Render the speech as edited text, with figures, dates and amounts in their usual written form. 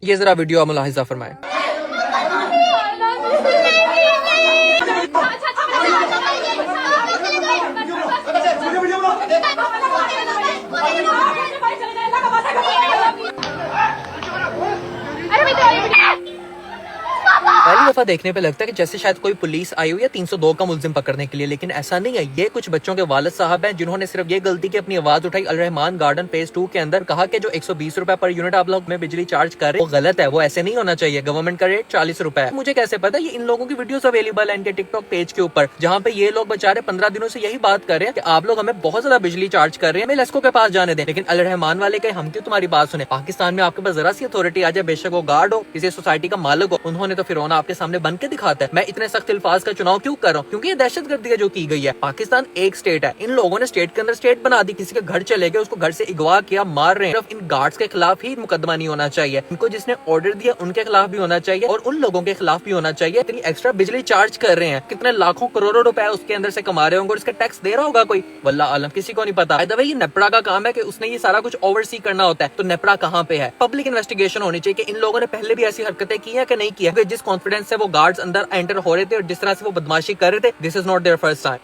ये जरा वीडियो आप मुलाहिजा फरमाएं। पहली दफा देखने पे लगता है कि जैसे शायद कोई पुलिस आई हुई है 302 का मुल्जिम पकड़ने के लिए, लेकिन ऐसा नहीं है। ये कुछ बच्चों के वालिद साहब हैं जिन्होंने सिर्फ ये गलती की अपनी आवाज उठाई अल रहमान गार्डन फेज 2 के अंदर, कहा कि जो 120 रुपए पर यूनिट आप लोग में बिजली चार्ज कर रहे हैं वो गलत है, वो ऐसे नहीं होना चाहिए, गवर्नमेंट का रेट 40 रुपए है। मुझे कैसे पता? ये इन लोगों की वीडियोस अवेलेबल है इनके टिकटॉक पेज के ऊपर, जहाँ पे ये लोग बेचारे 15 दिनों से यही बात कर रहे हैं कि आप लोग हमें बहुत ज्यादा बिजली चार्ज कर रहे हैं, हमें लेस्को के पास जाने दें। लेकिन अल रहमान वाले के हम क्यों तुम्हारी बात सुने? पाकिस्तान में आपके पास जरा सी अथॉरिटी आ जाए, बेशक वो गार्ड हो, किसी सोसाइटी का मालिक हो, उन्होंने तो फिर आपके सामने बन के दिखाता है। मैं इतने सख्त अल्फाज का चुनाव क्यों कर रहा हूँ? क्योंकि ये दहशतगर्दी है जो की गई है। पाकिस्तान एक स्टेट है, इन लोगों ने स्टेट के अंदर स्टेट बना दी, किसी के घर चले गए, उसको घर से अगवा किया, मार रहे हैं। सिर्फ इन गार्ड्स के खिलाफ ही मुकदमा नहीं होना चाहिए, इनको जिसने ऑर्डर दिया उनके खिलाफ भी होना चाहिए और उन लोगों के खिलाफ भी होना चाहिए। इतनी एक्स्ट्रा बिजली चार्ज कर रहे हैं, कितने लाखों करोड़ों रुपए उसके अंदर से कमा रहे होंगे और इसका टैक्स दे रहा होगा कोई, वल्लाह आलम, किसी को नहीं पता। ये नेपरा का काम है कि उसने ये सारा कुछ ओवरसी करना होता है। तो नेपरा कहाँ पे है? पब्लिक इन्वेस्टिगेशन होनी चाहिए कि इन लोगों ने पहले भी ऐसी हरकतें की है कि नहीं की है। जिस कॉन्फिडेंस से वो गार्ड्स अंदर एंटर हो रहे थे और जिस तरह से वो बदमाशी कर रहे थे, this is not their first time.